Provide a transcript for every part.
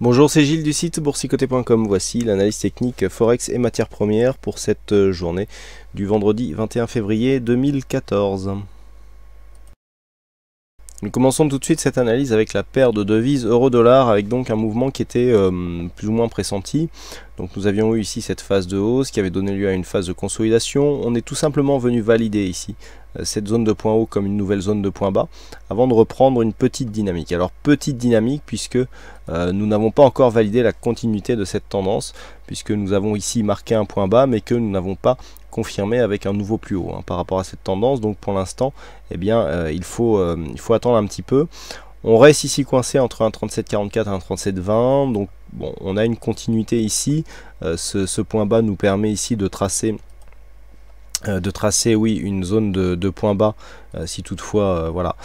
Bonjour, c'est Gilles du site boursicoté.com. Voici l'analyse technique Forex et matières premières pour cette journée du vendredi 21 février 2014. Nous commençons tout de suite cette analyse avec la paire de devises euro-dollar, avec donc un mouvement qui était plus ou moins pressenti. Donc nous avions eu ici cette phase de hausse qui avait donné lieu à une phase de consolidation. On est tout simplement venu valider ici cette zone de point haut comme une nouvelle zone de point bas avant de reprendre une petite dynamique. Alors petite dynamique puisque nous n'avons pas encore validé la continuité de cette tendance, puisque nous avons ici marqué un point bas mais que nous n'avons pas confirmé avec un nouveau plus haut par rapport à cette tendance. Donc pour l'instant eh bien il faut attendre un petit peu. On reste ici coincé entre un 37,44 et un 37,20. Donc bon, on a une continuité ici. Ce point bas nous permet ici de tracer oui, une zone de point bas, si toutefois voilà,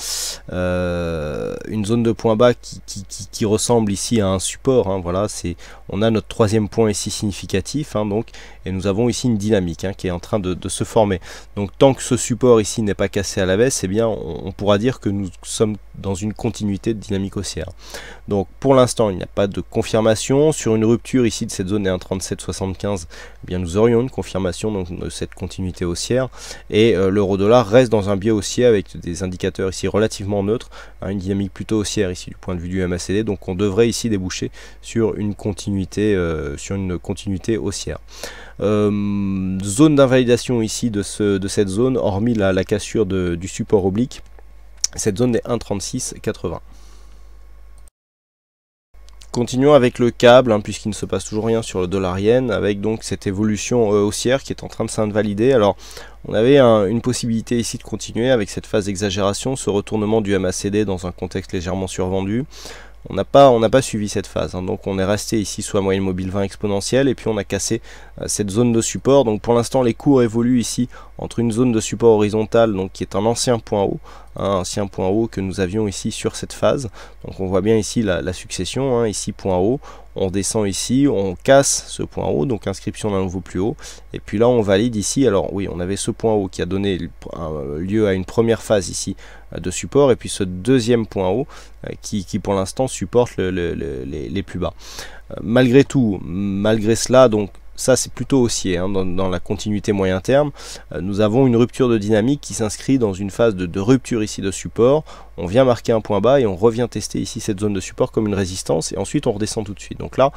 une zone de point bas qui ressemble ici à un support, voilà, on a notre troisième point ici significatif, donc, et nous avons ici une dynamique qui est en train de se former. Donc tant que ce support ici n'est pas cassé à la baisse, eh bien on pourra dire que nous sommes dans une continuité de dynamique haussière. Donc pour l'instant il n'y a pas de confirmation sur une rupture ici de cette zone des 1,3775. Eh bien nous aurions une confirmation donc de cette continuité haussière, et l'euro-dollar reste dans un biais haussier avec des indicateurs ici relativement neutres, une dynamique plutôt haussière ici du point de vue du MACD. Donc on devrait ici déboucher sur une continuité haussière. Zone d'invalidation ici de cette zone, hormis la cassure du support oblique, cette zone des 1,3680. Continuons avec le câble, puisqu'il ne se passe toujours rien sur le dollar yen, avec donc cette évolution haussière qui est en train de s'invalider. Alors on avait une possibilité ici de continuer avec cette phase d'exagération, ce retournement du MACD dans un contexte légèrement survendu. On n'a pas suivi cette phase, donc on est resté ici sous la moyenne mobile 20 exponentielle, et puis on a cassé cette zone de support. Donc pour l'instant les cours évoluent ici entre une zone de support horizontale, donc qui est un ancien point haut, que nous avions ici sur cette phase. Donc on voit bien ici la succession, ici point haut, on descend ici, on casse ce point haut, donc inscription d'un nouveau plus haut, et puis là on valide ici. Alors oui, on avait ce point haut qui a donné lieu à une première phase ici de support, et puis ce deuxième point haut qui pour l'instant supporte les plus bas. Malgré tout, malgré cela, donc ça c'est plutôt haussier dans la continuité moyen terme. Nous avons une rupture de dynamique qui s'inscrit dans une phase de rupture ici de support. On vient marquer un point bas et on revient tester ici cette zone de support comme une résistance, et ensuite on redescend tout de suite. Donc là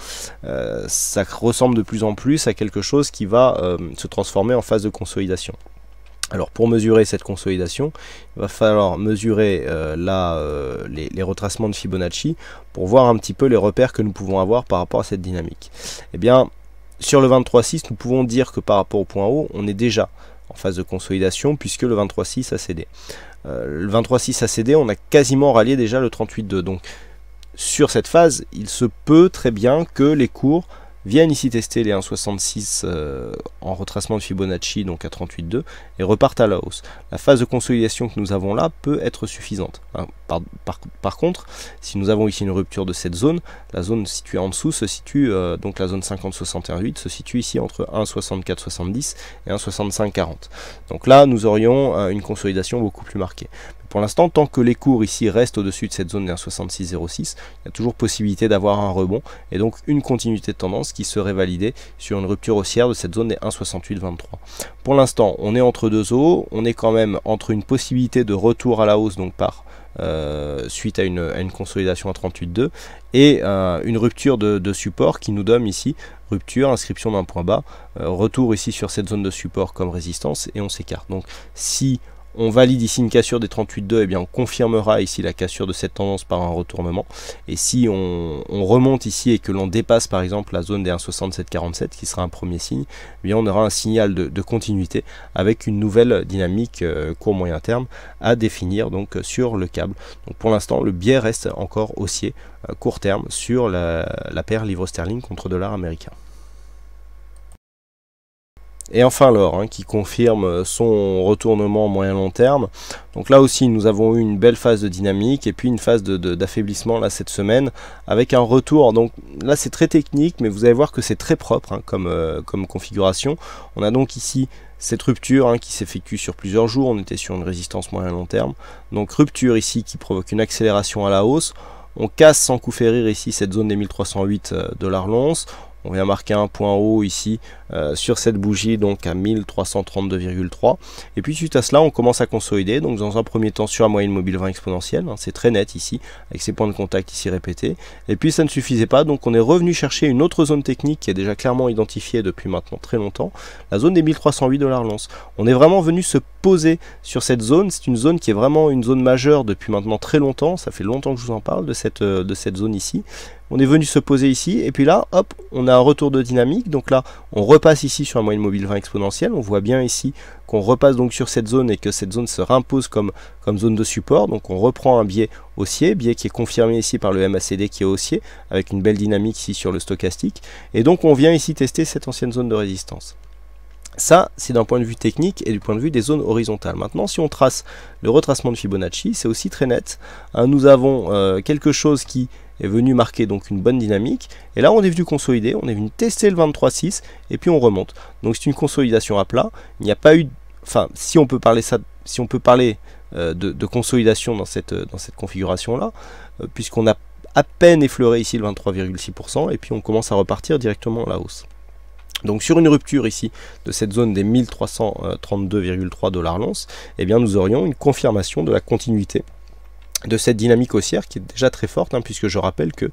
ça ressemble de plus en plus à quelque chose qui va se transformer en phase de consolidation. Alors pour mesurer cette consolidation, il va falloir mesurer les retracements de Fibonacci pour voir un petit peu les repères que nous pouvons avoir par rapport à cette dynamique. Eh bien, sur le 23,6, nous pouvons dire que par rapport au point haut, on est déjà en phase de consolidation puisque le 23,6 a cédé. Le 23,6 a cédé, on a quasiment rallié déjà le 38,2. Donc sur cette phase, il se peut très bien que les cours viennent ici tester les 1,66 en retracement de Fibonacci, donc à 38,2, et repartent à la hausse. La phase de consolidation que nous avons là peut être suffisante. Par contre, si nous avons ici une rupture de cette zone, la zone située en dessous se situe, donc la zone 50,61,8 se situe ici entre 1,64,70 et 1,65,40. Donc là, nous aurions une consolidation beaucoup plus marquée. Pour l'instant, tant que les cours ici restent au-dessus de cette zone des 1,6606, il y a toujours possibilité d'avoir un rebond, et donc une continuité de tendance qui serait validée sur une rupture haussière de cette zone des 1,6823. Pour l'instant, on est entre deux eaux, on est quand même entre une possibilité de retour à la hausse, donc suite à une consolidation à 38,2, et une rupture de support qui nous donne ici rupture, inscription d'un point bas, retour ici sur cette zone de support comme résistance, et on s'écarte. Donc si on valide ici une cassure des 38,2, et bien on confirmera ici la cassure de cette tendance par un retournement. Et si on remonte ici et que l'on dépasse par exemple la zone des 1,6747, qui sera un premier signe, eh bien on aura un signal de continuité avec une nouvelle dynamique court moyen terme à définir donc sur le câble. Donc pour l'instant le biais reste encore haussier court terme sur la paire livre sterling contre dollar américain. Et enfin l'or qui confirme son retournement moyen long terme. Donc là aussi nous avons eu une belle phase de dynamique et puis une phase d'affaiblissement là cette semaine avec un retour. Donc là c'est très technique, mais vous allez voir que c'est très propre comme configuration. On a donc ici cette rupture qui s'effectue sur plusieurs jours. On était sur une résistance moyen long terme. Donc rupture ici qui provoque une accélération à la hausse. On casse sans coup férir ici cette zone des 1308 $ l'once. On vient marquer un point haut ici sur cette bougie, donc à 1332,3. Et puis suite à cela, on commence à consolider. Donc dans un premier temps sur la moyenne mobile 20 exponentielle, hein, c'est très net ici, avec ces points de contact ici répétés. Et puis ça ne suffisait pas, donc on est revenu chercher une autre zone technique qui est déjà clairement identifiée depuis maintenant très longtemps, la zone des 1308 $ l'once. On est vraiment venu se poser sur cette zone. C'est une zone qui est vraiment une zone majeure depuis maintenant très longtemps. Ça fait longtemps que je vous en parle de cette zone ici. On est venu se poser ici, et puis là, hop, on a un retour de dynamique. Donc là, on repasse ici sur la moyenne mobile 20 exponentielle. On voit bien ici qu'on repasse donc sur cette zone et que cette zone se réimpose comme zone de support. Donc on reprend un biais haussier, biais qui est confirmé ici par le MACD qui est haussier, avec une belle dynamique ici sur le stochastique. Et donc on vient ici tester cette ancienne zone de résistance. Ça, c'est d'un point de vue technique et du point de vue des zones horizontales. Maintenant, si on trace le retracement de Fibonacci, c'est aussi très net. Hein, nous avons quelque chose qui est venu marquer donc une bonne dynamique, et là on est venu consolider, on est venu tester le 23,6 et puis on remonte. Donc c'est une consolidation à plat. Il n'y a pas eu, enfin si on peut parler de consolidation dans cette configuration là, puisqu'on a à peine effleuré ici le 23,6% et puis on commence à repartir directement à la hausse. Donc sur une rupture ici de cette zone des 1332,3 $ l'once, eh bien nous aurions une confirmation de la continuité de cette dynamique haussière qui est déjà très forte, hein, puisque je rappelle que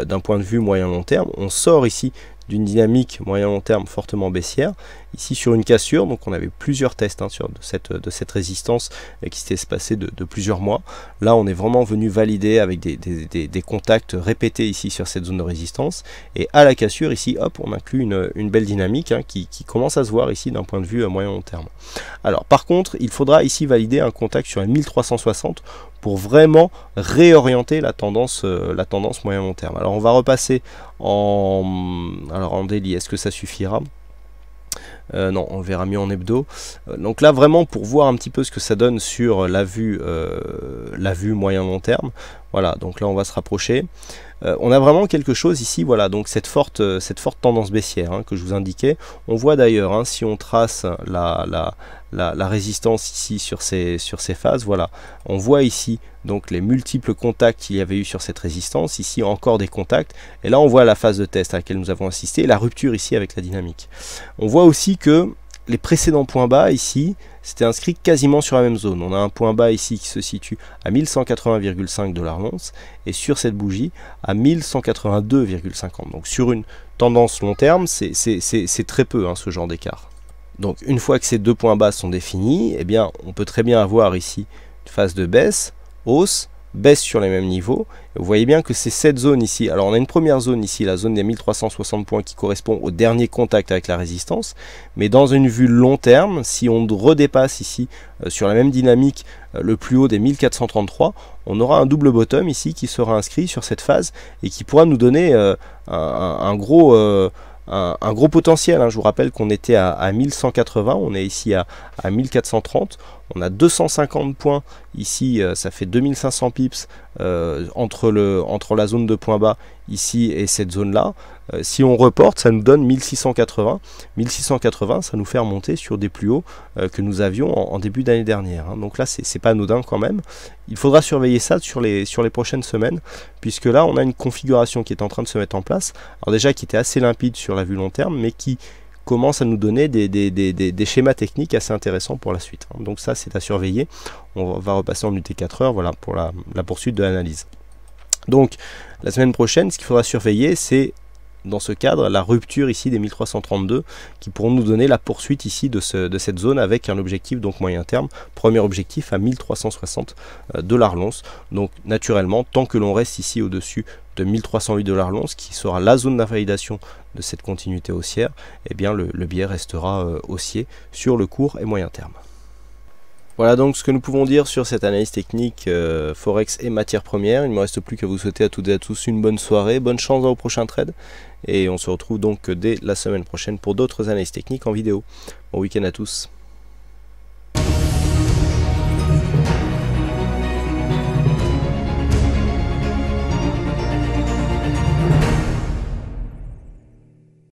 d'un point de vue moyen-long terme, on sort ici d'une dynamique moyen-long terme fortement baissière, ici sur une cassure. Donc on avait plusieurs tests, hein, de cette résistance qui s'était passée de plusieurs mois. Là on est vraiment venu valider avec des contacts répétés ici sur cette zone de résistance, et à la cassure ici, hop, on inclut une belle dynamique, hein, qui commence à se voir ici d'un point de vue moyen-long terme. Alors par contre, il faudra ici valider un contact sur la 1360 pour vraiment réorienter la tendance moyen-long terme. Alors on va repasser en daily. Est-ce que ça suffira? Non, on verra mieux en hebdo. Donc là vraiment pour voir un petit peu ce que ça donne sur la vue moyen-long terme. Voilà, donc là on va se rapprocher. On a vraiment quelque chose ici, voilà, donc cette forte tendance baissière, hein, que je vous indiquais. On voit d'ailleurs, hein, si on trace la résistance ici sur ces phases, voilà, on voit ici donc les multiples contacts qu'il y avait eu sur cette résistance, ici encore des contacts, et là on voit la phase de test à laquelle nous avons assisté, et la rupture ici avec la dynamique. On voit aussi que les précédents points bas ici, c'était inscrit quasiment sur la même zone. On a un point bas ici qui se situe à 1180,5 $ l'once, et sur cette bougie à 1182,50. Donc sur une tendance long terme, c'est très peu, hein, ce genre d'écart. Donc une fois que ces deux points bas sont définis, eh bien on peut très bien avoir ici une phase de baisse, hausse, baisse sur les mêmes niveaux. Vous voyez bien que c'est cette zone ici. Alors on a une première zone ici, la zone des 1360 points qui correspond au dernier contact avec la résistance. Mais dans une vue long terme, si on redépasse ici sur la même dynamique le plus haut des 1433, on aura un double bottom ici qui sera inscrit sur cette phase et qui pourra nous donner un gros potentiel, hein. Je vous rappelle qu'on était à 1180, on est ici à 1430, on a 250 points ici, ça fait 2500 pips entre la zone de point bas ici et cette zone là. Si on reporte, ça nous donne 1680. 1680, ça nous fait remonter sur des plus hauts que nous avions en début d'année dernière, hein. Donc là c'est pas anodin quand même. Il faudra surveiller ça sur les prochaines semaines, puisque là on a une configuration qui est en train de se mettre en place, alors déjà qui était assez limpide sur la vue long terme, mais qui commence à nous donner des schémas techniques assez intéressants pour la suite, hein. Donc ça c'est à surveiller. On va repasser en UT4 heures, voilà, pour la poursuite de l'analyse. Donc la semaine prochaine, ce qu'il faudra surveiller, c'est dans ce cadre la rupture ici des 1332 qui pourront nous donner la poursuite ici de cette zone avec un objectif donc moyen terme, premier objectif à 1360 $ l'once. Donc naturellement, tant que l'on reste ici au-dessus de 1308 $ l'once, qui sera la zone d'invalidation de cette continuité haussière, eh bien le biais restera haussier sur le court et moyen terme. Voilà donc ce que nous pouvons dire sur cette analyse technique Forex et matières premières. Il ne me reste plus qu'à vous souhaiter à toutes et à tous une bonne soirée, bonne chance dans vos prochains trades, et on se retrouve donc dès la semaine prochaine pour d'autres analyses techniques en vidéo. Bon week-end à tous.